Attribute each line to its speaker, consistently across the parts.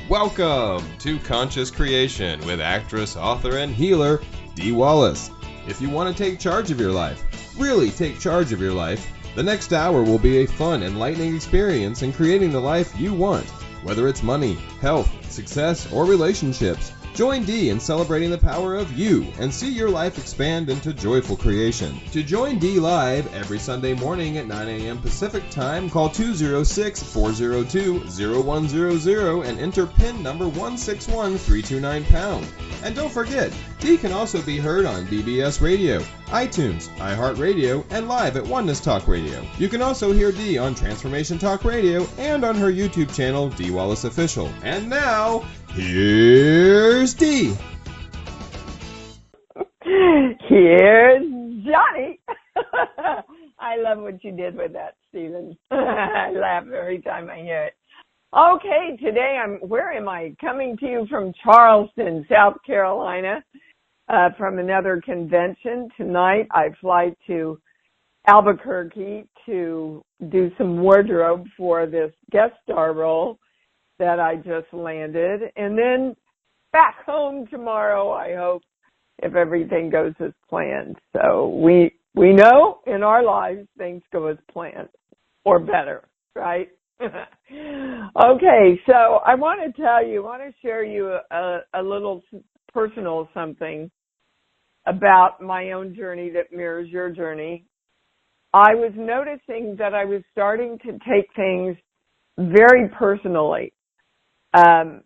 Speaker 1: Welcome to Conscious Creation with actress, author, and healer, Dee Wallace. If you want to take charge of your life, really take charge of your life, the next hour will be a fun, enlightening experience in creating the life you want. Whether it's money, health, success, or relationships, join Dee in celebrating the power of you and see your life expand into joyful creation. To join Dee live every Sunday morning at 9 a.m. Pacific Time, call 206-402-0100 and enter PIN number 161329#. And don't forget, Dee can also be heard on BBS Radio, iTunes, iHeartRadio, and live at Oneness Talk Radio. You can also hear Dee on Transformation Talk Radio and on her YouTube channel, Dee Wallace Official. And now, here's Dee.
Speaker 2: Here's Johnny. I love what you did with that, Stephen. I laugh every time I hear it. Okay, today where am I? Coming to you from Charleston, South Carolina, from another convention. Tonight I fly to Albuquerque to do some wardrobe for this guest star role that I just landed, and then back home tomorrow, I hope, if everything goes as planned. So we know in our lives things go as planned, or better, right? Okay, so I want to share you a little personal something about my own journey that mirrors your journey. I was noticing that I was starting to take things very personally. And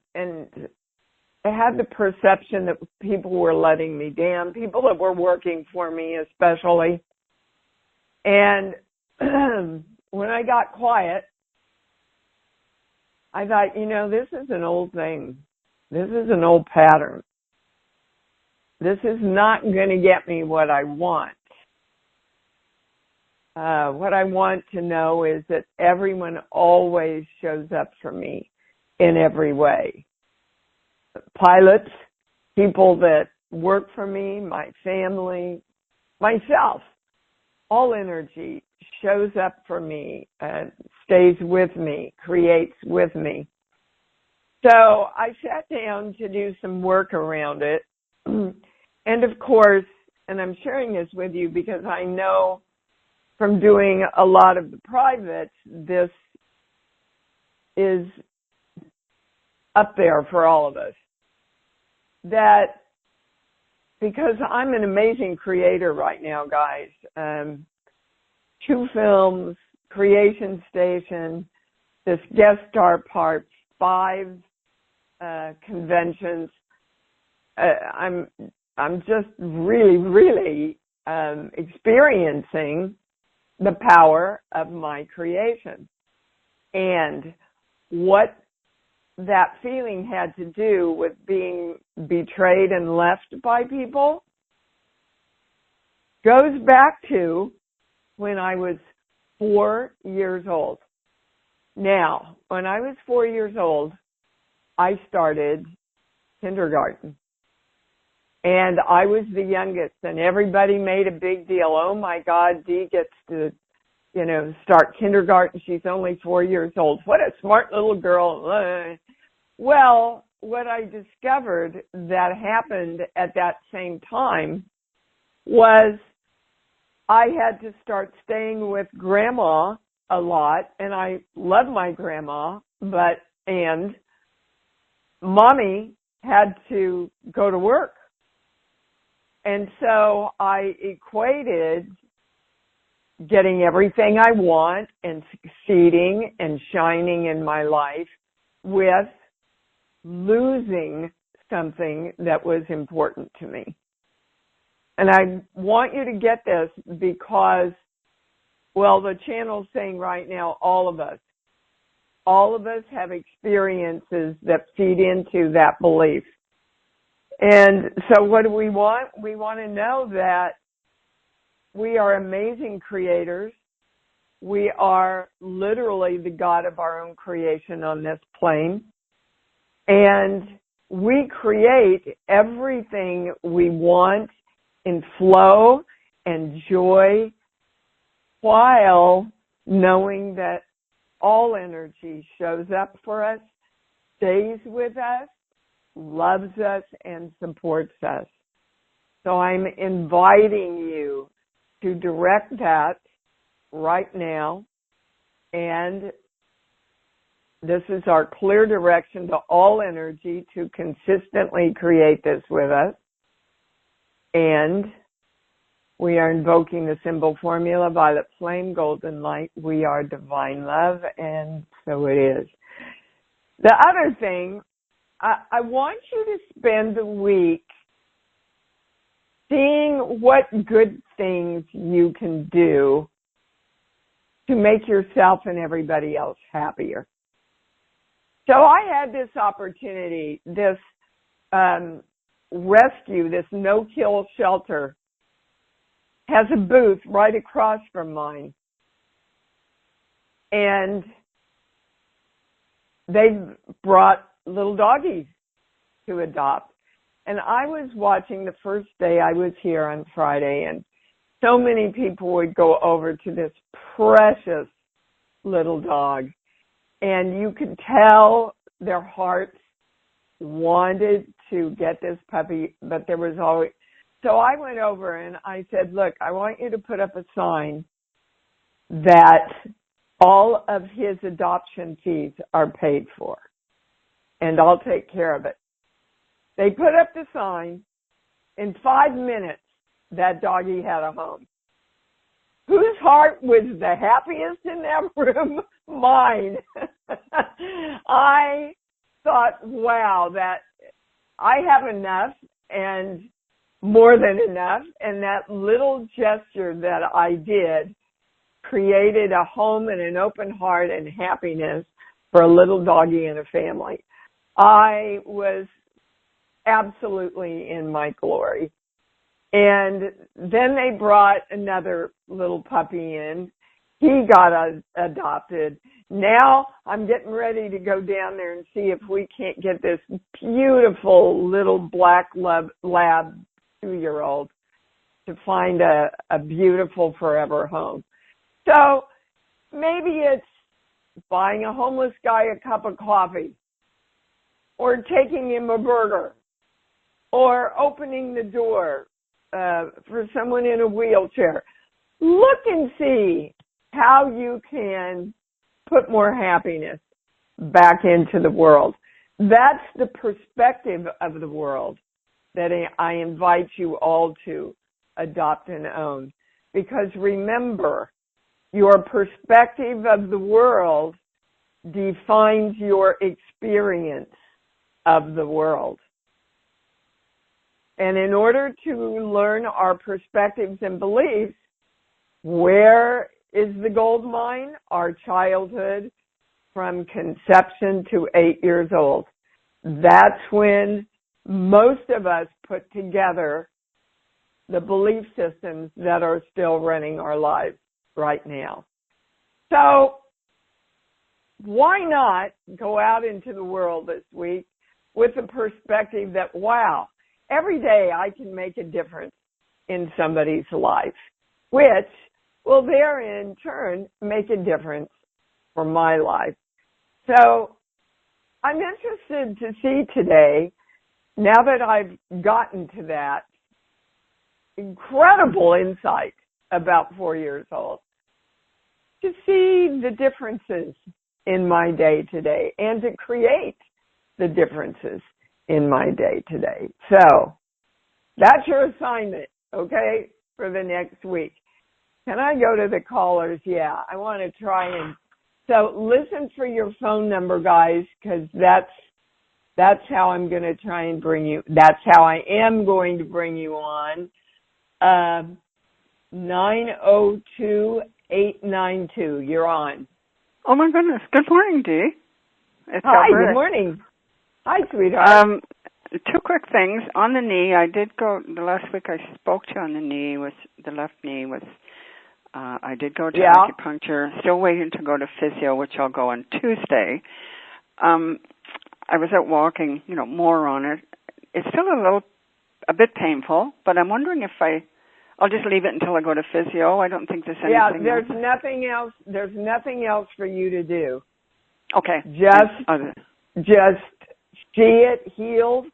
Speaker 2: I had the perception that people were letting me down, people that were working for me especially. And when I got quiet, I thought, this is an old thing. This is an old pattern. This is not going to get me what I want. What I want to know is that everyone always shows up for me in every way. Pilots, people that work for me, my family, myself, all energy shows up for me, stays with me, creates with me. So I sat down to do some work around it. And of course, and I'm sharing this with you because I know from doing a lot of the privates, this is up there for all of us. That because I'm an amazing creator right now, guys. 2 films, Creation Station, this guest star part, 5 conventions. I'm just really experiencing the power of my creation. And what that feeling had to do with being betrayed and left by people goes back to when I was 4 years old. Now, when I was 4 years old, I started kindergarten. And I was the youngest, and everybody made a big deal. Oh my God, Dee gets to, start kindergarten. She's only 4 years old. What a smart little girl. Well, what I discovered that happened at that same time was I had to start staying with Grandma a lot, and I love my grandma, and Mommy had to go to work. And so I equated getting everything I want and succeeding and shining in my life with losing something that was important to me. And I want you to get this because, the channel's saying right now, all of us have experiences that feed into that belief. And so what do we want? We want to know that we are amazing creators. We are literally the God of our own creation on this plane. And we create everything we want in flow and joy while knowing that all energy shows up for us stays with us, loves us, and supports us. So I'm inviting you to direct that right now. And this is our clear direction to all energy to consistently create this with us. And we are invoking the symbol formula, violet flame, golden light. We are divine love, and so it is. The other thing, I want you to spend the week seeing what good things you can do to make yourself and everybody else happier. So I had this opportunity, this rescue, this no-kill shelter has a booth right across from mine. And they've brought little doggies to adopt. And I was watching the first day I was here on Friday, and so many people would go over to this precious little dog. And you could tell their hearts wanted to get this puppy, but there was always... So I went over and I said, look, I want you to put up a sign that all of his adoption fees are paid for, and I'll take care of it. They put up the sign. In 5 minutes, that doggie had a home. Whose heart was the happiest in that room? Mine. I thought, wow, that I have enough and more than enough, and that little gesture that I did created a home and an open heart and happiness for a little doggie and a family. I was absolutely in my glory. And then they brought another little puppy in. He got adopted. Now I'm getting ready to go down there and see if we can't get this beautiful little black lab 2-year-old to find a beautiful forever home. So maybe it's buying a homeless guy a cup of coffee, or taking him a burger, or opening the door for someone in a wheelchair. Look and see how you can put more happiness back into the world. That's the perspective of the world that I invite you all to adopt and own. Because remember, your perspective of the world defines your experience of the world. And in order to learn our perspectives and beliefs, where is the gold mine? Our childhood, from conception to 8 years old. That's when most of us put together the belief systems that are still running our lives right now. So why not go out into the world this week with the perspective that, wow, every day I can make a difference in somebody's life, which will therein turn make a difference for my life. So I'm interested to see today, now that I've gotten to that incredible insight about 4 years old, to see the differences in my day today and to create the differences in my day today. So that's your assignment, okay, for the next week. Can I go to the callers? Yeah, I want to try and... So listen for your phone number, guys, because that's how I'm going to try and bring you... That's how I am going to bring you on. 902-892. You're on.
Speaker 3: Oh, my goodness. Good morning, Dee. It's
Speaker 2: Hi,
Speaker 3: Alberta.
Speaker 2: good morning. Hi, sweetheart.
Speaker 3: 2 quick things. On the knee, I did go... The last week I spoke to you on the knee, was the left knee was... I did go to acupuncture. Still waiting to go to physio, which I'll go on Tuesday. I was out walking, more on it. It's still a bit painful, but I'm wondering if I'll just leave it until I go to physio. I don't think there's anything
Speaker 2: there's
Speaker 3: else.
Speaker 2: nothing else. There's nothing else for you to do.
Speaker 3: Okay.
Speaker 2: just see it healed,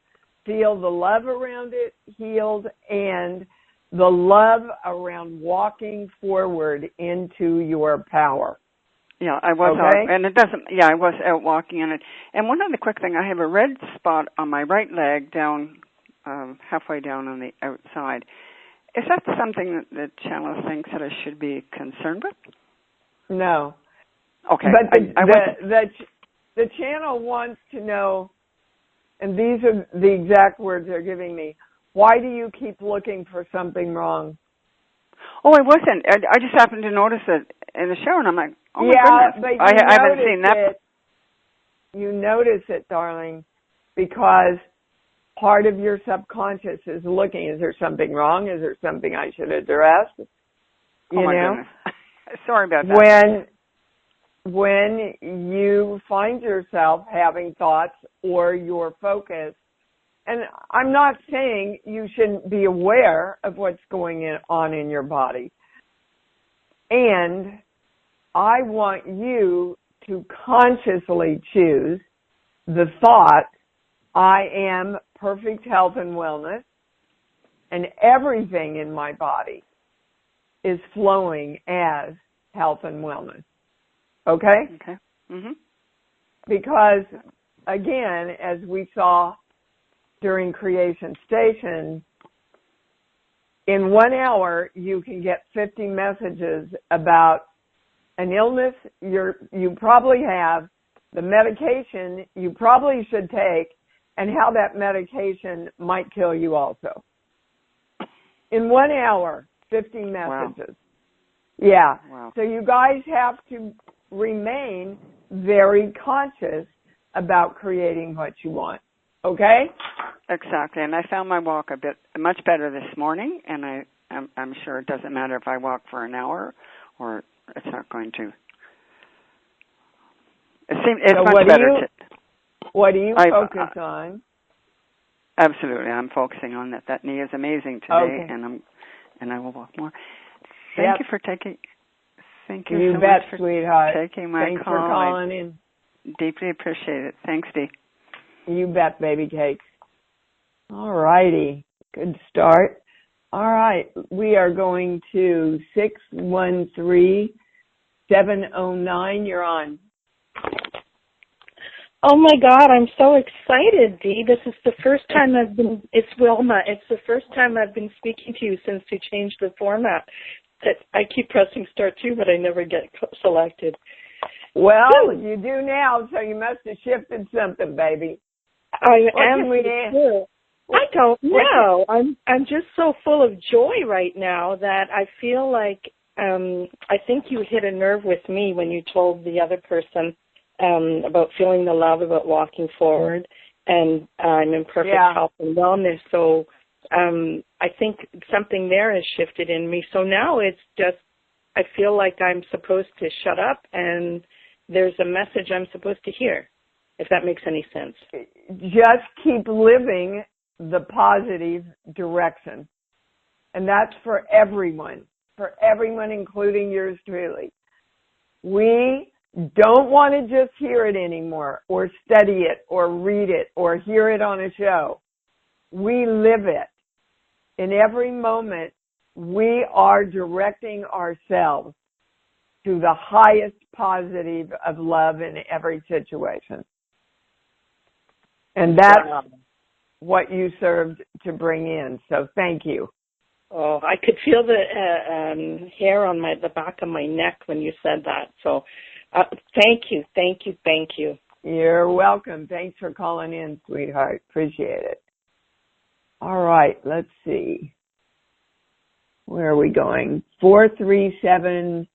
Speaker 2: feel the love around it healed, and the love around walking forward into your power.
Speaker 3: Yeah, I was out, and I was out walking in it. And one other quick thing, I have a red spot on my right leg down, halfway down on the outside. Is that something that the channel thinks that I should be concerned with?
Speaker 2: No.
Speaker 3: Okay.
Speaker 2: But the channel wants to know, and these are the exact words they're giving me, why do you keep looking for something wrong?
Speaker 3: Oh, I wasn't. I just happened to notice it in the show, and I'm like, oh my goodness.
Speaker 2: But
Speaker 3: I haven't seen that.
Speaker 2: You notice it, darling, because part of your subconscious is looking, is there something wrong? Is there something I should address?
Speaker 3: Oh, my goodness. Sorry about that.
Speaker 2: When you find yourself having thoughts or your focus, and I'm not saying you shouldn't be aware of what's going on in your body. And I want you to consciously choose the thought, I am perfect health and wellness, and everything in my body is flowing as health and wellness. Okay?
Speaker 3: Okay. Mm-hmm.
Speaker 2: Because, again, as we saw during Creation Station, in 1 hour you can get 50 messages about an illness you probably have, the medication you probably should take, and how that medication might kill you also. In 1 hour, 50 messages.
Speaker 3: Wow.
Speaker 2: Yeah.
Speaker 3: Wow.
Speaker 2: So you guys have to remain very conscious about creating what you want. Okay?
Speaker 3: Exactly. And I found my walk much better this morning, and I'm sure it doesn't matter if I walk for an hour or it's not going to. It's so much better.
Speaker 2: What do you focus on?
Speaker 3: Absolutely. I'm focusing on that. That knee is amazing today, and I will walk more. Thank you for taking. Thank you so much for
Speaker 2: sweetheart.
Speaker 3: taking my
Speaker 2: Thanks
Speaker 3: call.
Speaker 2: for calling in.
Speaker 3: Deeply appreciate it. Thanks, Dee.
Speaker 2: You bet, baby cakes. All righty. Good start. All right. We are going to 613-709. You're on.
Speaker 4: Oh my God, I'm so excited, Dee. This is the first time it's Wilma. It's the first time I've been speaking to you since you changed the format. I keep pressing star 2, but I never get selected.
Speaker 2: Well, you do now, so you must have shifted something, baby.
Speaker 4: I don't know. I'm just so full of joy right now that I feel like I think you hit a nerve with me when you told the other person about feeling the love, about walking forward, and I'm in perfect health and wellness. So I think something there has shifted in me. So now it's just, I feel like I'm supposed to shut up and there's a message I'm supposed to hear, if that makes any sense.
Speaker 2: Just keep living the positive direction. And that's for everyone, including yours truly. We don't want to just hear it anymore or study it or read it or hear it on a show. We live it. In every moment, we are directing ourselves to the highest positive of love in every situation. And that's what you served to bring in. So thank you.
Speaker 4: Oh, I could feel the hair on the back of my neck when you said that. So thank you.
Speaker 2: You're welcome. Thanks for calling in, sweetheart. Appreciate it. All right, let's see. Where are we going? 437-961.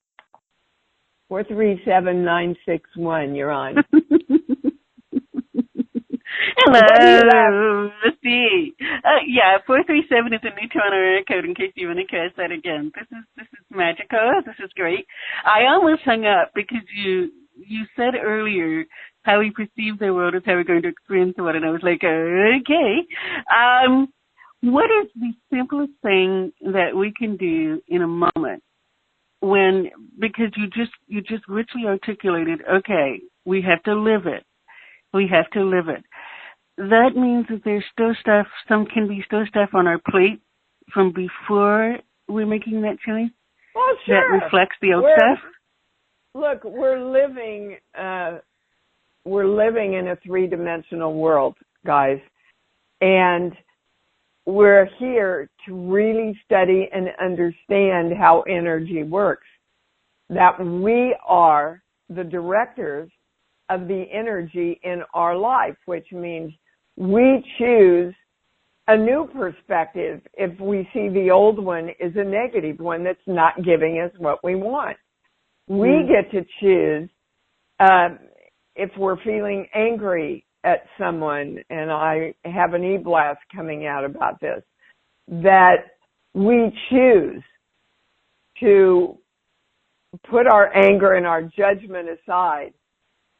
Speaker 2: You're on.
Speaker 5: Hello, Misty. 437 is a new Toronto area code in case you want to catch that again. This is magical. This is great. I almost hung up because you said earlier how we perceive the world is how we're going to experience the world, and I was like, okay. What is the simplest thing that we can do in a moment because you just richly articulated, okay, we have to live it. We have to live it. That means that there's still stuff, can be still stuff on our plate from before we're making that choice.
Speaker 2: Well, sure.
Speaker 5: That reflects the old stuff.
Speaker 2: Look, we're living in a three-dimensional world, guys, and we're here to really study and understand how energy works. That we are the directors of the energy in our life, which means we choose a new perspective if we see the old one is a negative one that's not giving us what we want. We get to choose if we're feeling angry at someone, and I have an e-blast coming out about this, that we choose to put our anger and our judgment aside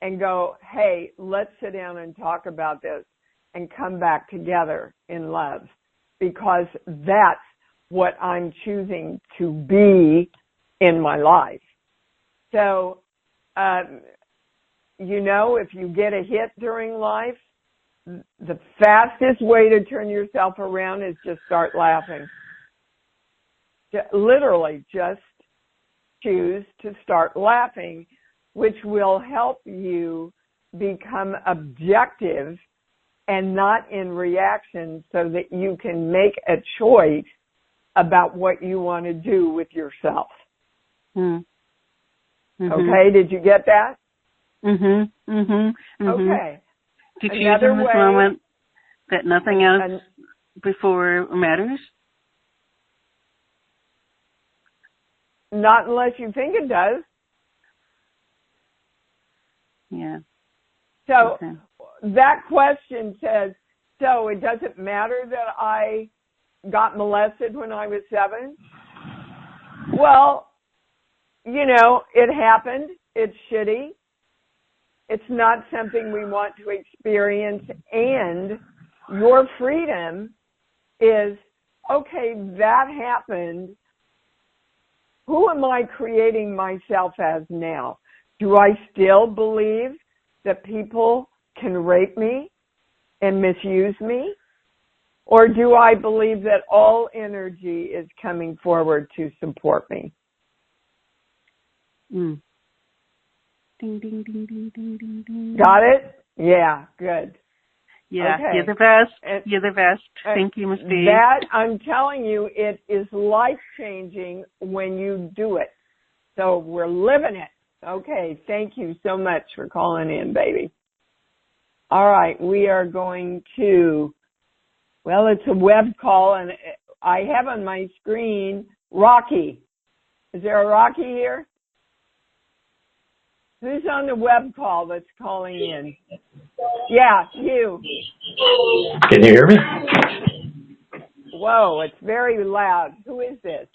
Speaker 2: and go, hey, let's sit down and talk about this and come back together in love, because that's what I'm choosing to be in my life. So, if you get a hit during life, the fastest way to turn yourself around is just start laughing. Literally, just choose to start laughing, which will help you become objective and not in reaction, so that you can make a choice about what you want to do with yourself.
Speaker 5: Mm-hmm.
Speaker 2: Okay, did you get that?
Speaker 5: Mm-hmm. Mm-hmm.
Speaker 2: Okay.
Speaker 5: To choose in this moment that nothing else before matters?
Speaker 2: Not unless you think it does.
Speaker 5: Yeah.
Speaker 2: So that question says, so it doesn't matter that I got molested when I was 7? Well, it happened. It's shitty. It's not something we want to experience. And your freedom is, okay, that happened. Who am I creating myself as now? Do I still believe that people can rape me and misuse me? Or do I believe that all energy is coming forward to support me?
Speaker 5: Ding, ding, ding, ding, ding, ding, ding.
Speaker 2: Got it? Yeah, good.
Speaker 5: Yeah,
Speaker 2: okay.
Speaker 5: You're the best. You're the best. Thank you, Ms. B.
Speaker 2: That, I'm telling you, it is life-changing when you do it. So we're living it. Okay, thank you so much for calling in, baby. All right, we are going to, it's a web call, and I have on my screen Rocky. Is there a Rocky here? Who's on the web call that's calling in? Yeah, you.
Speaker 6: Can you hear me?
Speaker 2: Whoa, it's very loud. Who is this?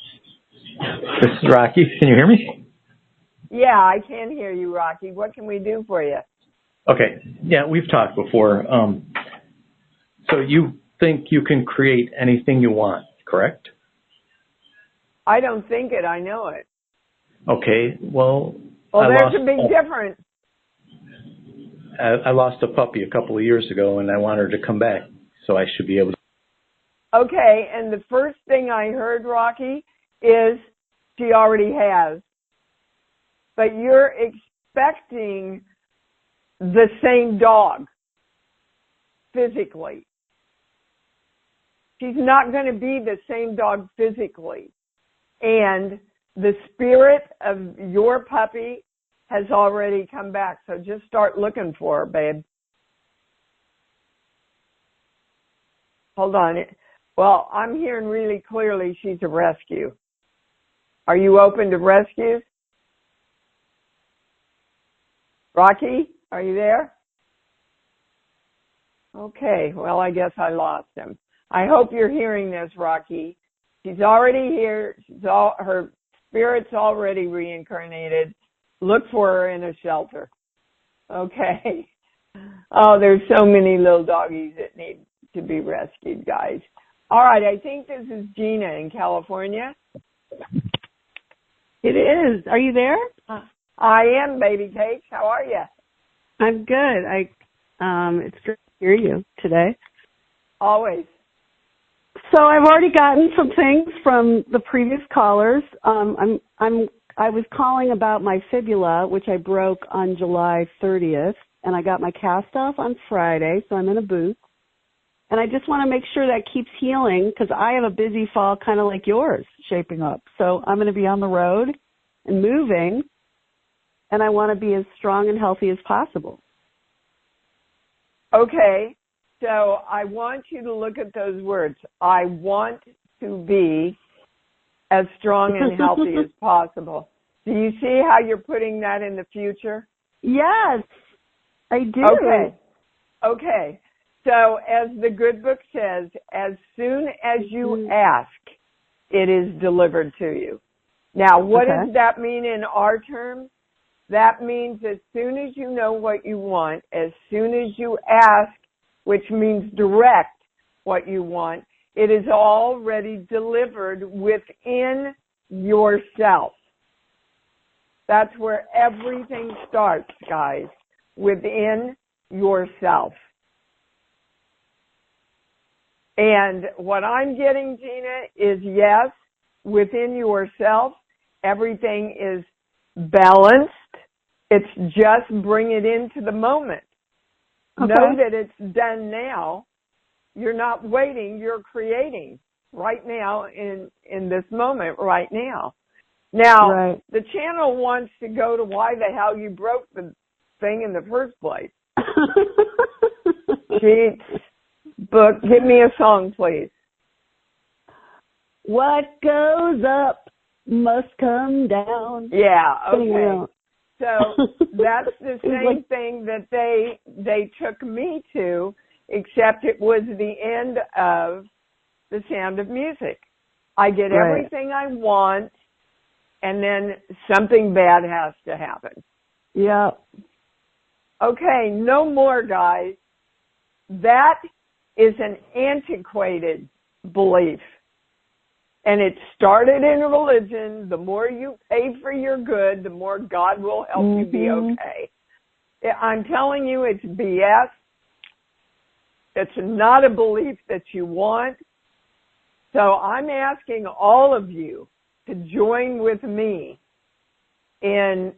Speaker 6: This is Rocky. Can you hear me?
Speaker 2: Yeah, I can hear you, Rocky. What can we do for you?
Speaker 6: Okay. Yeah, we've talked before. So you think you can create anything you want, correct?
Speaker 2: I don't think it. I know it.
Speaker 6: Okay. Well,
Speaker 2: there's a big difference.
Speaker 6: I lost a puppy a couple of years ago, and I want her to come back, so I should be able to.
Speaker 2: Okay, and the first thing I heard, Rocky, is she already has. But you're expecting the same dog physically. She's not going to be the same dog physically. And the spirit of your puppy has already come back. So just start looking for her, babe. Hold on. Well, I'm hearing really clearly she's a rescue. Are you open to rescues? Rocky, are you there? Okay, well, I guess I lost him. I hope you're hearing this, Rocky. She's already here. Her spirit's already reincarnated. Look for her in a shelter. Okay. Oh, there's so many little doggies that need to be rescued, guys. All right, I think this is Gina in California.
Speaker 7: It is. Are you there?
Speaker 2: I am, baby cakes. How are you?
Speaker 7: I'm good. It's great to hear you today.
Speaker 2: Always.
Speaker 7: So I've already gotten some things from the previous callers. I was calling about my fibula, which I broke on July 30th, and I got my cast off on Friday, so I'm in a boot. And I just want to make sure that keeps healing because I have a busy fall kind of like yours shaping up. So I'm going to be on the road and moving, and I want to be as strong and healthy as possible.
Speaker 2: Okay, so I want you to look at those words. I want to be as strong and healthy as possible. Do you see how you're putting that in the future?
Speaker 7: Yes, I do.
Speaker 2: Okay. So as the good book says, as soon as you ask, it is delivered to you. Now, what does that mean in our terms? That means as soon as you know what you want, as soon as you ask, which means direct what you want, it is already delivered within yourself. That's where everything starts, guys, within yourself. And what I'm getting, Gina, is yes, within yourself, everything is balanced. It's just bring it into the moment.
Speaker 7: Okay.
Speaker 2: Know that it's done now. You're not waiting, you're creating right now in this moment right now. Now, the channel wants to go to why the hell you broke the thing in the first place. Sheets, book, give me a song, please.
Speaker 7: What goes up must come down.
Speaker 2: Yeah, okay. So that's the same thing that they took me to, except it was the end of The Sound of Music. I get everything I want, and then something bad has to happen.
Speaker 7: Yeah.
Speaker 2: Okay, no more, guys. That is an antiquated belief. And it started in religion. The more you pay for your good, the more God will help you be okay. I'm telling you, it's BS. It's not a belief that you want. So I'm asking all of you to join with me in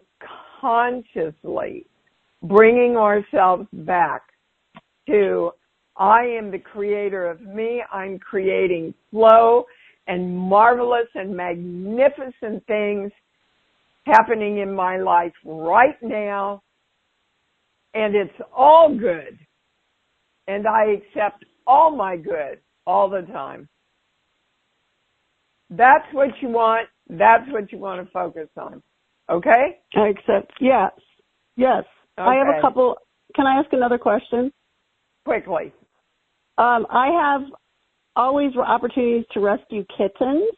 Speaker 2: consciously bringing ourselves back to I am the creator of me. I'm creating flow and marvelous and magnificent things happening in my life right now. And it's all good. And I accept all my good all the time. That's what you want. That's what you want to focus on. Okay?
Speaker 7: I accept. Yes. Yes.
Speaker 2: Okay.
Speaker 7: I have a couple. Can I ask another question?
Speaker 2: Quickly.
Speaker 7: I have always opportunities to rescue kittens,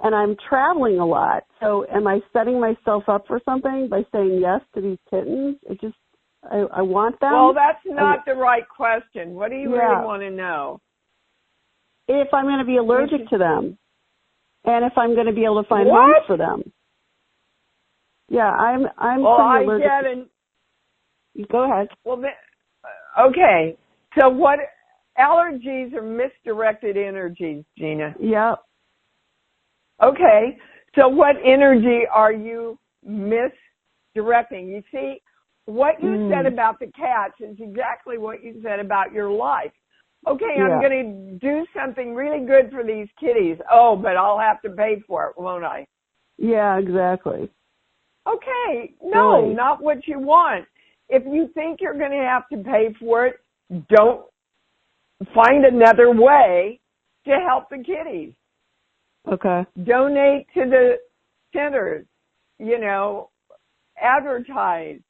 Speaker 7: and I'm traveling a lot. So am I setting myself up for something by saying yes to these kittens? I want them.
Speaker 2: Well, that's not the right question. What do you really want to know?
Speaker 7: If I'm going to be allergic to them, and if I'm going to be able to find
Speaker 2: what?
Speaker 7: homes for them. Yeah, I'm
Speaker 2: well,
Speaker 7: pretty allergic.
Speaker 2: I get it.
Speaker 7: Go ahead.
Speaker 2: Well, okay. So what allergies are misdirected energies, Gina?
Speaker 7: Yep.
Speaker 2: Okay. So what energy are you misdirecting? You see, what you said about the cats is exactly what you said about your life. Okay, I'm going to do something really good for these kitties. Oh, but I'll have to pay for it, won't I?
Speaker 7: Yeah, exactly.
Speaker 2: Okay. No, not what you want. If you think you're going to have to pay for it, don't find another way to help the kitties.
Speaker 7: Okay.
Speaker 2: Donate to the centers, advertise,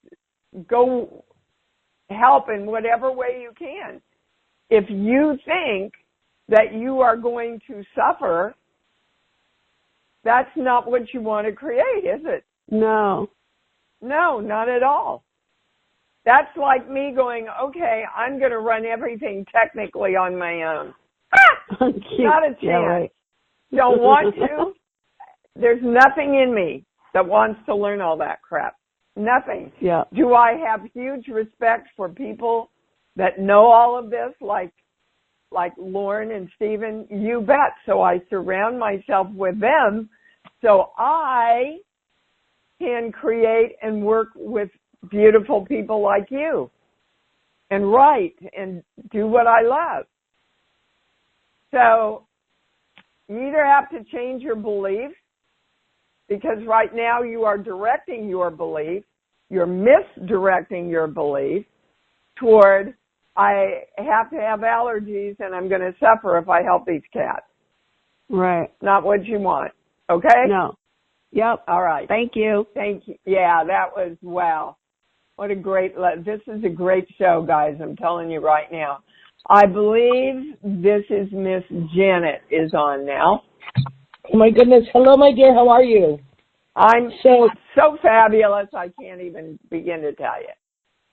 Speaker 2: go help in whatever way you can. If you think that you are going to suffer, that's not what you want to create, is it?
Speaker 7: No.
Speaker 2: No, not at all. That's like me going, okay, I'm going to run everything technically on my own. Not a chance.
Speaker 7: Yeah, right.
Speaker 2: Don't want to. There's nothing in me that wants to learn all that crap. Nothing.
Speaker 7: Yeah.
Speaker 2: Do I have huge respect for people that know all of this, like Lauren and Stephen? You bet. So I surround myself with them so I can create and work with beautiful people like you and write and do what I love. So you either have to change your beliefs, because right now you are directing your belief, you're misdirecting your belief toward, I have to have allergies and I'm going to suffer if I help these cats.
Speaker 7: Right.
Speaker 2: Not what you want. Okay?
Speaker 7: No. Yep.
Speaker 2: All right.
Speaker 7: Thank you.
Speaker 2: Thank you. Yeah, that was, wow. What a great, this is a great show, guys. I'm telling you right now. I believe this is Miss Janet is on now.
Speaker 8: Oh, my goodness. Hello, my dear. How are you?
Speaker 2: I'm so fabulous, I can't even begin to tell you.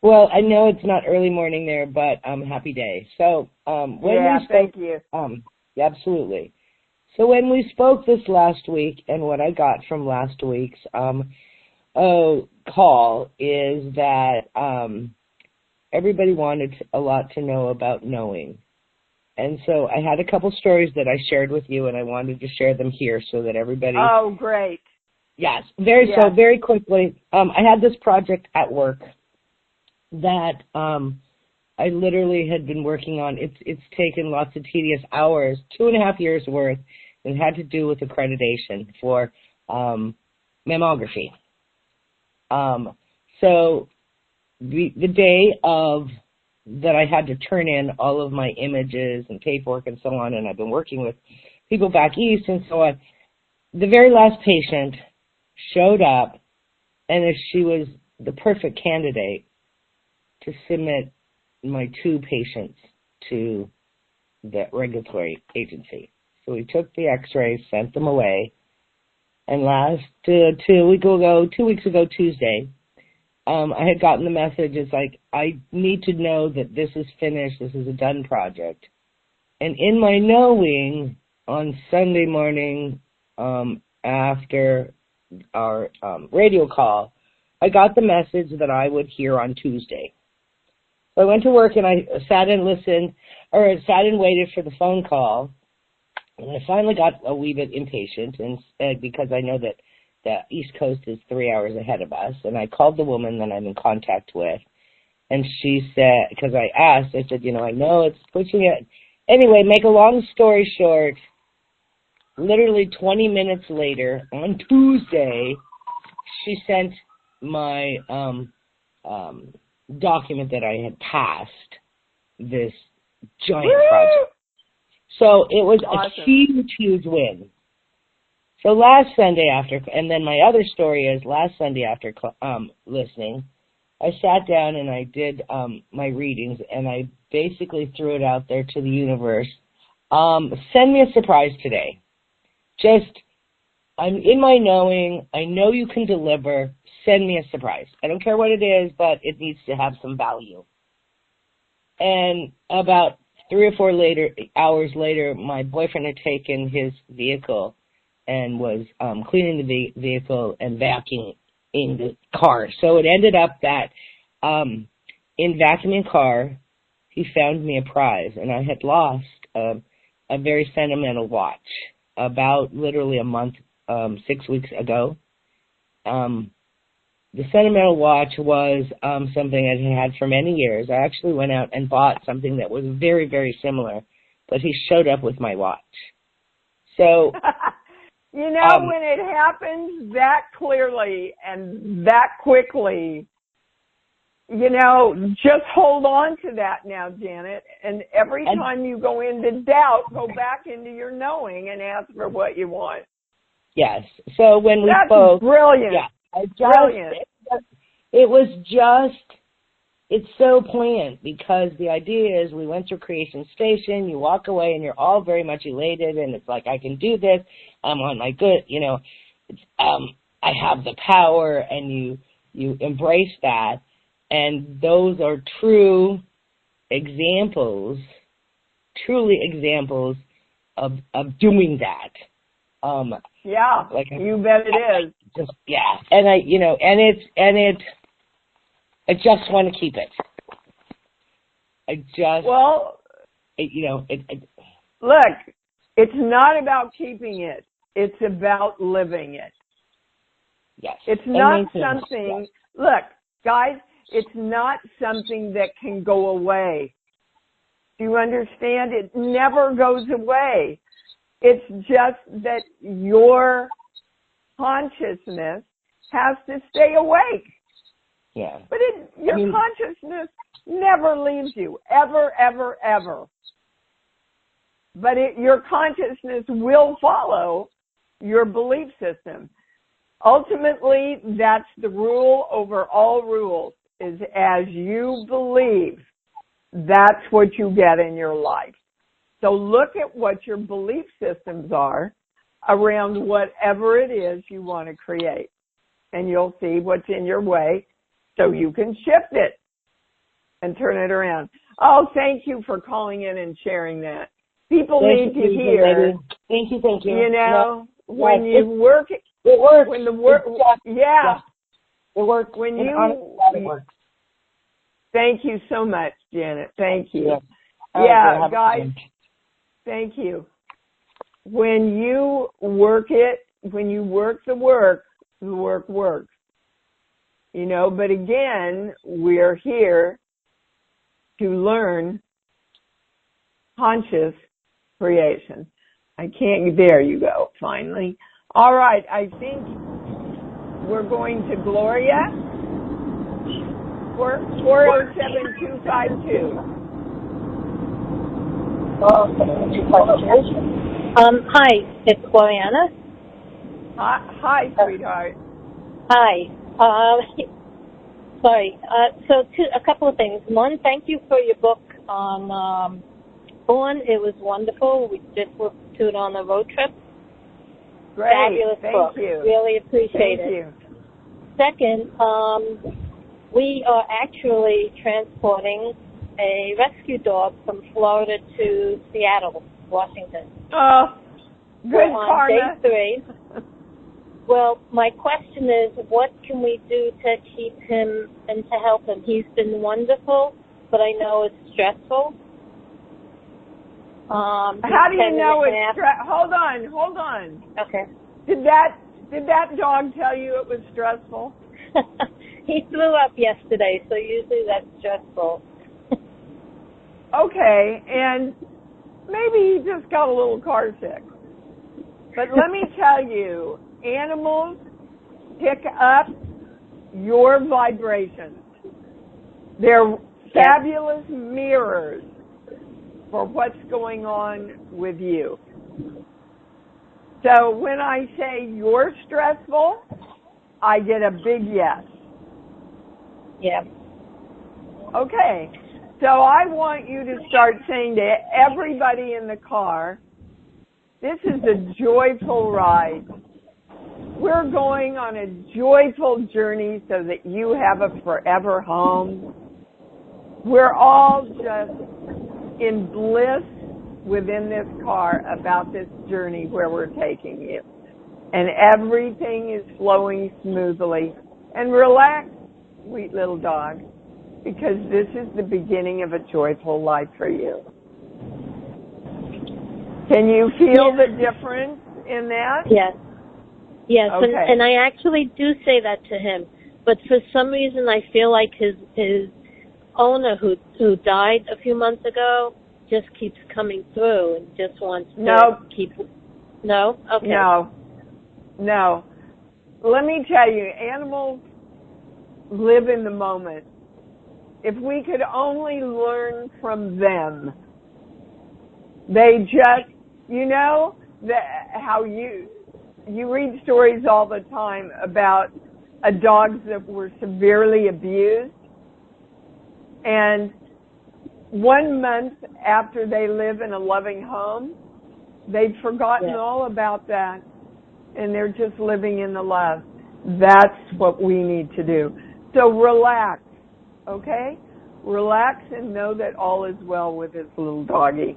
Speaker 8: Well, I know it's not early morning there, but happy day. So,
Speaker 2: thank you.
Speaker 8: Absolutely. So when we spoke this last week, and what I got from last week's call is that everybody wanted a lot to know about knowing. And so I had a couple stories that I shared with you, and I wanted to share them here so that everybody...
Speaker 2: Oh, great.
Speaker 8: Yes, so very quickly. I had this project at work that I literally had been working on. It's taken lots of tedious hours, 2.5 years worth, and had to do with accreditation for mammography. So the day of that I had to turn in all of my images and paperwork and so on, and I've been working with people back east and so on. The very last patient showed up, and she was the perfect candidate to submit my 2 patients to the regulatory agency. So we took the x-rays, sent them away, and last 2 weeks ago Tuesday, I had gotten the message. It's like, I need to know that this is finished, this is a done project. And in my knowing, on Sunday morning, after our radio call, I got the message that I would hear on Tuesday. So I went to work and I sat and waited for the phone call. And I finally got a wee bit impatient, and because I know that the East Coast is 3 hours ahead of us. And I called the woman that I'm in contact with, and she said, because I asked, I said, I know it's pushing it. Anyway, make a long story short, literally 20 minutes later, on Tuesday, she sent my document that I had passed this giant project. So it was awesome. A huge, huge win. So last Sunday after, and then my other story is last Sunday after listening, I sat down and I did my readings, and I basically threw it out there to the universe. Send me a surprise today. I'm in my knowing. I know you can deliver. Send me a surprise. I don't care what it is, but it needs to have some value. And about 3 or 4 hours later, my boyfriend had taken his vehicle and was cleaning the vehicle and vacuuming the car. So it ended up that in vacuuming car, he found me a prize, and I had lost a very sentimental watch about literally a month, 6 weeks ago. The sentimental watch was something I had for many years. I actually went out and bought something that was very, very similar, but he showed up with my watch. So,
Speaker 2: when it happens that clearly and that quickly, just hold on to that now, Janet. And every time you go into doubt, go back into your knowing and ask for what you want.
Speaker 8: Yes. So when we
Speaker 2: spoke, brilliant.
Speaker 8: Yeah.
Speaker 2: Brilliant.
Speaker 8: It's so poignant because the idea is we went through Creation Station, you walk away and you're all very much elated, and it's like, I can do this, I'm on my good, I have the power, and you embrace that, and those are truly examples of doing that.
Speaker 2: Yeah, you bet it is.
Speaker 8: And I just want to keep it.
Speaker 2: Look, it's not about keeping it. It's about living it.
Speaker 8: Yes.
Speaker 2: It's not something, look, guys, it's not something that can go away. Do you understand? It never goes away. It's just that your consciousness has to stay awake.
Speaker 8: Yeah.
Speaker 2: But your consciousness never leaves you, ever, ever, ever. But your consciousness will follow your belief system. Ultimately, that's the rule over all rules, is as you believe, that's what you get in your life. So look at what your belief systems are around whatever it is you want to create. And you'll see what's in your way so you can shift it and turn it around. Oh, thank you for calling in and sharing that. People need to hear.
Speaker 8: Thank you.
Speaker 2: You know, when you work,
Speaker 8: it works.
Speaker 2: When the work, yeah,
Speaker 8: it works.
Speaker 2: When
Speaker 8: it works.
Speaker 2: Thank you so much, Janet. Thank you.
Speaker 8: Yeah,
Speaker 2: guys. Thank you. When you work it, when you work the work works. You know, but again, we're here to learn conscious creation. There you go, finally. All right, I think we're going to Gloria. 407-252.
Speaker 9: Hi, it's Gloriana.
Speaker 2: Hi, sweetheart.
Speaker 9: Hi. Sorry. So a couple of things. One, thank you for your book on Born. It was wonderful. We just listened to it on the road trip.
Speaker 2: Great.
Speaker 9: Fabulous book.
Speaker 2: Thank you.
Speaker 9: Really appreciate it.
Speaker 2: Thank you.
Speaker 9: Second, we are actually transporting a rescue dog from Florida to Seattle, Washington.
Speaker 2: Oh, good
Speaker 9: on
Speaker 2: karma.
Speaker 9: Day 3. Well, my question is, what can we do to keep him and to help him? He's been wonderful, but I know it's stressful.
Speaker 2: How do you know it's stressful? Hold on.
Speaker 9: Okay.
Speaker 2: Did that dog tell you it was stressful?
Speaker 9: He threw up yesterday, so usually that's stressful.
Speaker 2: Okay, and maybe he just got a little car sick. But let me tell you, animals pick up your vibrations. They're fabulous mirrors for what's going on with you. So when I say you're stressful, I get a big yes.
Speaker 9: Yeah.
Speaker 2: Okay. So I want you to start saying to everybody in the car, this is a joyful ride. We're going on a joyful journey so that you have a forever home. We're all just in bliss within this car about this journey where we're taking you. And everything is flowing smoothly. And relax, sweet little dog, because this is the beginning of a joyful life for you. Can you feel the difference in that?
Speaker 9: Yes. Yes,
Speaker 2: okay.
Speaker 9: and I actually do say that to him. But for some reason, I feel like his owner, who died a few months ago, just keeps coming through and just wants to keep. No. Okay.
Speaker 2: No. Let me tell you, animals live in the moment. If we could only learn from them, they just, how you read stories all the time about dogs that were severely abused, and 1 month after they live in a loving home, they've forgotten all about that, and they're just living in the love. That's what we need to do. So relax, okay? Relax and know that all is well with this little doggy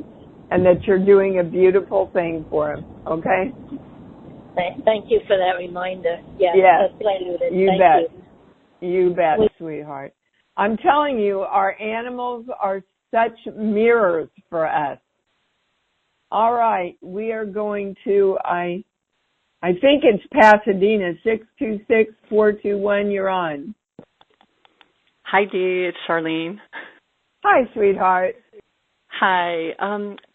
Speaker 2: and that you're doing a beautiful thing for him, okay?
Speaker 9: Thank you for that reminder. Yes. That's what I needed.
Speaker 2: You bet, sweetheart. I'm telling you, our animals are such mirrors for us. All right, we are going to, I think it's Pasadena, 626-421, you're on.
Speaker 10: Hi, Dee, it's Charlene.
Speaker 2: Hi, sweetheart.
Speaker 10: Hi.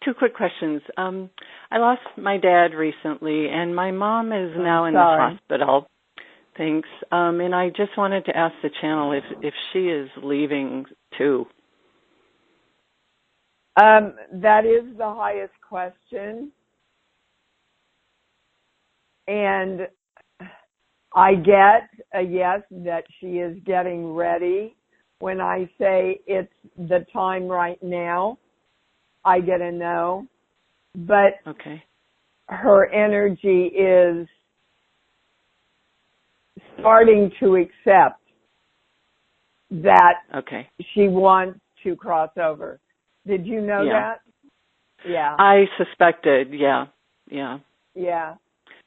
Speaker 10: 2 quick questions. I lost my dad recently, and my mom is now in the hospital. Thanks. And I just wanted to ask the channel if she is leaving too.
Speaker 2: That is the highest question. And I get a yes that she is getting ready. When I say it's the time right now, I get a no. But her energy is starting to accept that she wants to cross over. Did you know that? Yeah.
Speaker 10: I suspected, yeah.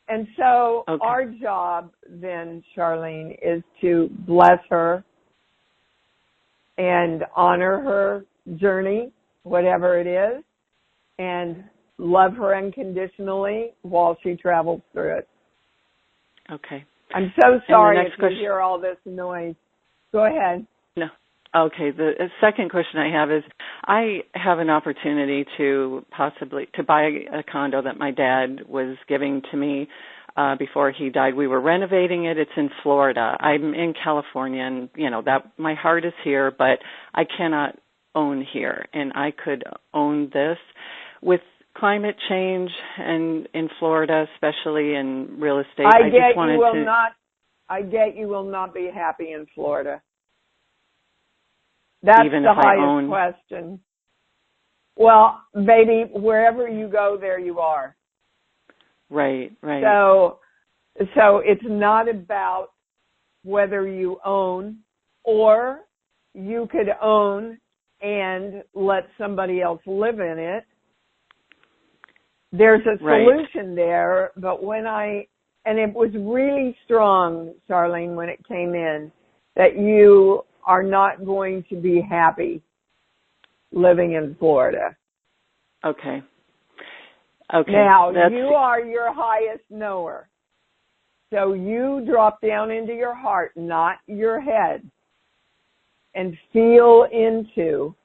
Speaker 2: And so our job then, Charlene, is to bless her and honor her journey, whatever it is, and love her unconditionally while she travels through it.
Speaker 10: Okay.
Speaker 2: I'm so sorry if you hear all this noise. Go ahead.
Speaker 10: No. Okay. The second question I have is, I have an opportunity to buy a condo that my dad was giving to me before he died. We were renovating it. It's in Florida. I'm in California, and that my heart is here, but I cannot own here, and I could own this. With climate change and in Florida, especially in real estate, I
Speaker 2: get you will not be happy in Florida. That's
Speaker 10: even
Speaker 2: the
Speaker 10: if
Speaker 2: highest
Speaker 10: I own...
Speaker 2: question. Well, baby, wherever you go, there you are.
Speaker 10: Right.
Speaker 2: So it's not about whether you own, or you could own and let somebody else live in it. There's a solution there, but and it was really strong, Charlene, when it came in, that you are not going to be happy living in Florida.
Speaker 10: Okay.
Speaker 2: Now, you are your highest knower. So you drop down into your heart, not your head, and feel into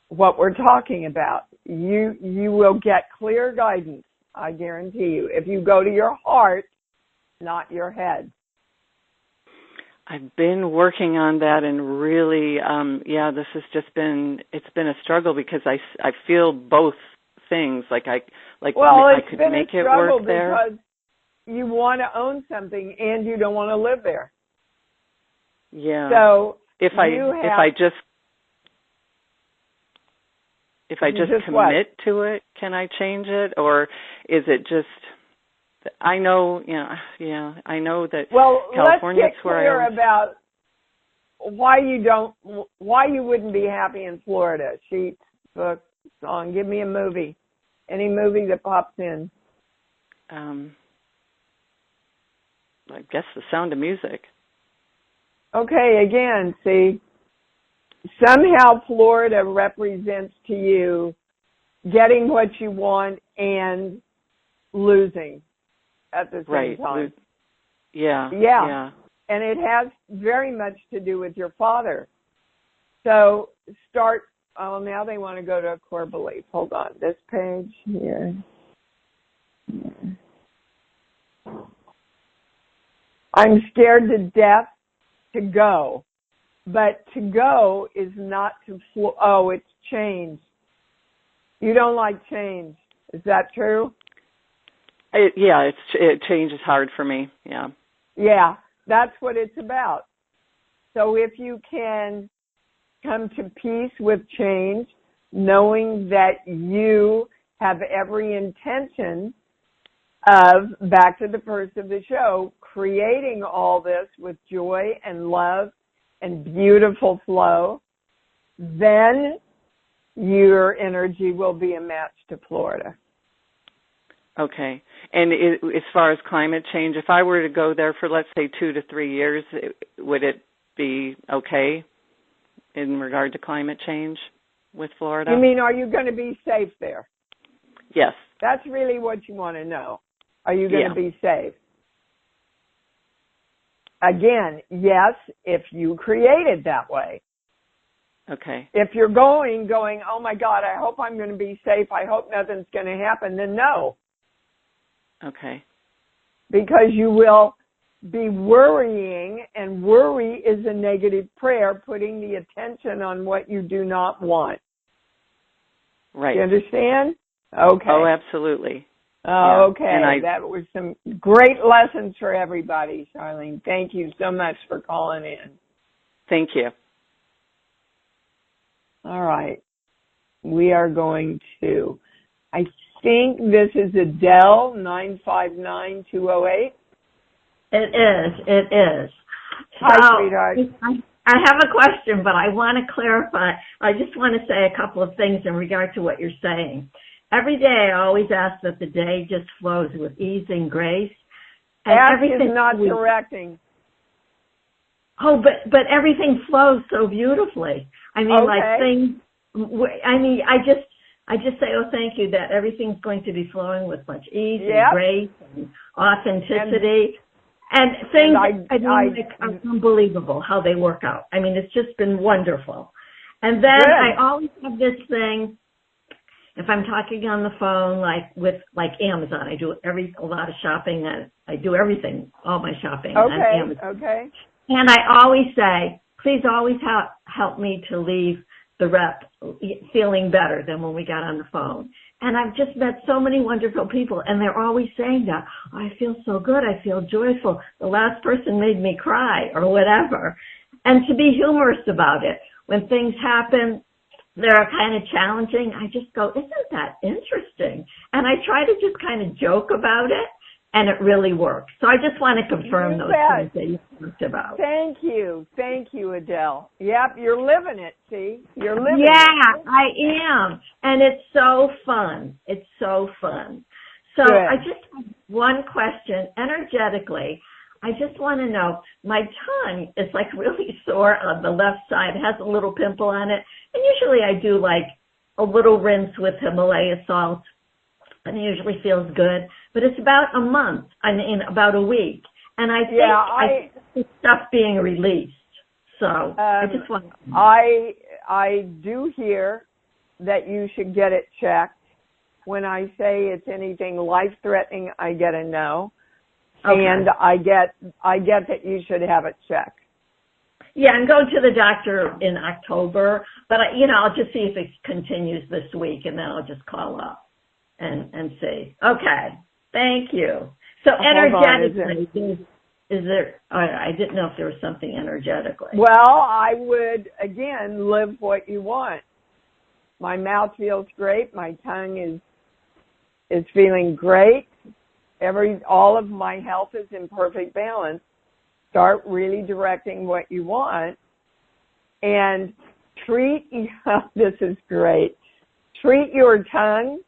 Speaker 2: what we're talking about. You will get clear guidance, I guarantee you, if you go to your heart, not your head.
Speaker 10: I've been working on that, and really, this has just been a struggle because I feel both things. I could make it work there.
Speaker 2: Because you want to own something and you don't want to live there.
Speaker 10: Yeah.
Speaker 2: So
Speaker 10: if I just commit to it, can I change it, or is it just? I know, I know that.
Speaker 2: Well,
Speaker 10: California,
Speaker 2: let's get clear about why you wouldn't be happy in Florida. Sheets, book, song. Give me a movie, any movie that pops in.
Speaker 10: I guess The Sound of Music.
Speaker 2: Okay, again, see, somehow Florida represents to you getting what you want and losing at the same time.
Speaker 10: Yeah.
Speaker 2: And it has very much to do with your father. So now they want to go to a core belief. Hold on, this page here. I'm scared to death to go. But to go is not to it's change. You don't like change. Is that true?
Speaker 10: Change is hard for me. Yeah.
Speaker 2: Yeah, that's what it's about. So if you can come to peace with change, knowing that you have every intention of, back to the first of the show, creating all this with joy and love and beautiful flow, then your energy will be a match to Florida.
Speaker 10: Okay. And as far as climate change, if I were to go there for, let's say, 2 to 3 years, would it be okay? in regard to climate change with Florida.
Speaker 2: You mean, are you going to be safe there?
Speaker 10: Yes.
Speaker 2: That's really what you want to know. Are you going to be safe? Again, yes, if you create it that way.
Speaker 10: Okay.
Speaker 2: If you're going, oh my God, I hope I'm going to be safe, I hope nothing's going to happen, then no.
Speaker 10: Okay.
Speaker 2: Because you will be worrying, and worry is a negative prayer, putting the attention on what you do not want.
Speaker 10: Right.
Speaker 2: You understand? Okay.
Speaker 10: Oh, absolutely.
Speaker 2: Oh, okay.
Speaker 10: And
Speaker 2: that was some great lessons for everybody, Charlene. Thank you so much for calling in.
Speaker 10: Thank you.
Speaker 2: All right. We are going to, I think this is Adele, 959-208.
Speaker 11: It is.
Speaker 2: Hi, sweetheart.
Speaker 11: I have a question, but I want to clarify. I just want to say a couple of things in regard to what you're saying. Every day I always ask that the day just flows with ease and grace. And
Speaker 2: everything is not directing.
Speaker 11: Oh, but everything flows so beautifully. I mean, like things, I just say, oh, thank you, that everything's going to be flowing with much ease and grace and authenticity. And things, are unbelievable how they work out. I mean, it's just been wonderful. And then I always have this thing, if I'm talking on the phone, like Amazon, I do a lot of shopping, and I do everything, all my shopping on Amazon.
Speaker 2: Okay.
Speaker 11: And I always say, please always help me to leave the rep feeling better than when we got on the phone. And I've just met so many wonderful people, and they're always saying that. Oh, I feel so good. I feel joyful. The last person made me cry or whatever. And to be humorous about it. When things happen, they're kind of challenging. I just go, isn't that interesting? And I try to just kind of joke about it, and it really works. So I just want to confirm those things that you talked about.
Speaker 2: Thank you. Thank you, Adele. Yep, you're living it, see? You're living it.
Speaker 11: Yeah, I am. And it's so fun. It's so fun. So I just have one question. Energetically, I just want to know, my tongue is like really sore on the left side. It has a little pimple on it. And usually I do like a little rinse with Himalaya salt, and it usually feels good. But it's about a month, about a week. And I think I see stuff being released. So I just want to know.
Speaker 2: I do hear that you should get it checked. When I say it's anything life-threatening, I get a no. Okay. And I get that you should have it checked.
Speaker 11: Yeah, I'm going to the doctor in October, but I'll just see if it continues this week, and then I'll just call up and see. Okay, thank you. So energetically, is there? I didn't know if there was something energetically.
Speaker 2: Well, I would again live what you want. My mouth feels great. My tongue is feeling great. All of my health is in perfect balance. Start really directing what you want, and this is great. Treat your tongue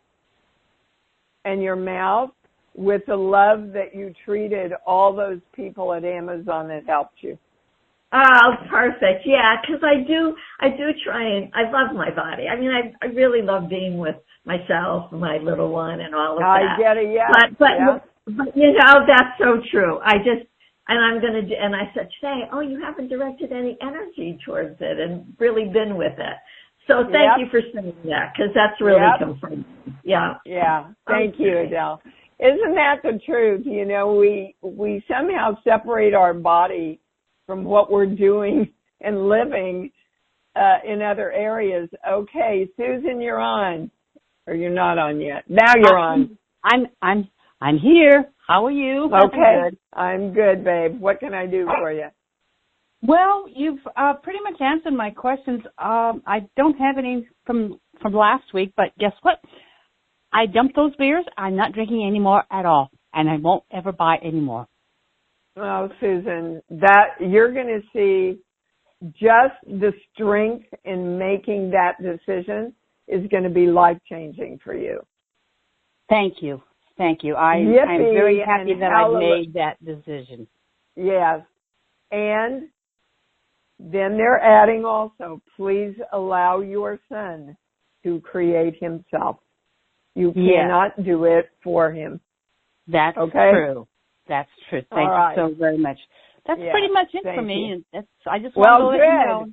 Speaker 2: and your mouth with the love that you treated all those people at Amazon that helped you.
Speaker 11: Oh, perfect. Yeah, because I do try, and I love my body. I mean, I really love being with myself, my little one, and all of that.
Speaker 2: I get it, yeah.
Speaker 11: But that's so true. And I said today, oh, you haven't directed any energy towards it and really been with it. So thank you for saying that, because that's really confirming. Yeah.
Speaker 2: Yeah. Thank you, Adele. Isn't that the truth? We somehow separate our body from what we're doing and living in other areas. Okay, Susan, you're on, or you're not on yet. Now you're on.
Speaker 12: I'm here. How are you?
Speaker 2: Okay, I'm good, babe. What can I do for you?
Speaker 12: Well, you've pretty much answered my questions. I don't have any from last week, but guess what? I dumped those beers. I'm not drinking anymore at all, and I won't ever buy anymore.
Speaker 2: Oh, Susan, that you're going to see just the strength in making that decision is going to be life-changing for you.
Speaker 12: Thank you. Thank you. I'm very happy that I made that decision.
Speaker 2: Yes. And Then they're adding also, please allow your son to create himself. You cannot do it for him.
Speaker 12: That's
Speaker 2: okay?
Speaker 12: true. That's true. Thank you so very much. That's pretty much it for me. And I just want to let you know.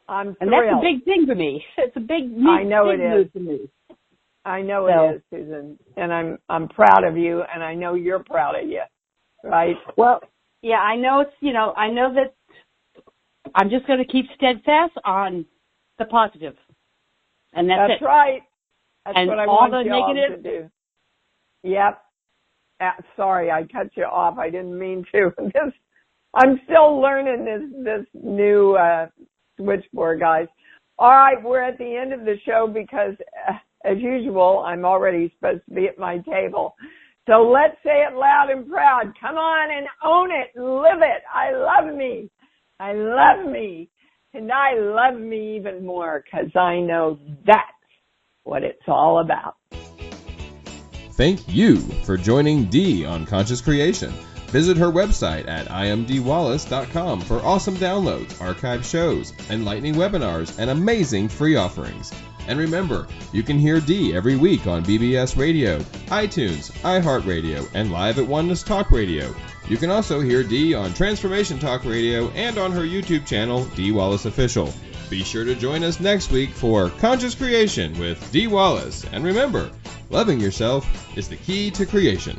Speaker 2: I'm thrilled.
Speaker 12: And that's a big thing for me. It's a big move for me.
Speaker 2: I know it is, Susan. And I'm proud of you, and I know you're proud of you. Right?
Speaker 12: Well, yeah, I know I know that I'm just going to keep steadfast on the positive. And that's it.
Speaker 2: Right. That's
Speaker 12: and
Speaker 2: what I
Speaker 12: all
Speaker 2: want
Speaker 12: the
Speaker 2: y'all
Speaker 12: negative.
Speaker 2: to do. Yep. Sorry, I cut you off. I didn't mean to. I'm still learning this new switchboard, guys. All right, we're at the end of the show because, as usual, I'm already supposed to be at my table. So let's say it loud and proud. Come on and own it. Live it. I love me. I love me. And I love me even more because I know that's what it's all about.
Speaker 1: Thank you for joining Dee on Conscious Creation. Visit her website at imdwallace.com for awesome downloads, archived shows, enlightening webinars, and amazing free offerings. And remember, you can hear Dee every week on BBS Radio, iTunes, iHeartRadio, and live at Oneness Talk Radio. You can also hear Dee on Transformation Talk Radio and on her YouTube channel, Dee Wallace Official. Be sure to join us next week for Conscious Creation with Dee Wallace. And remember, loving yourself is the key to creation.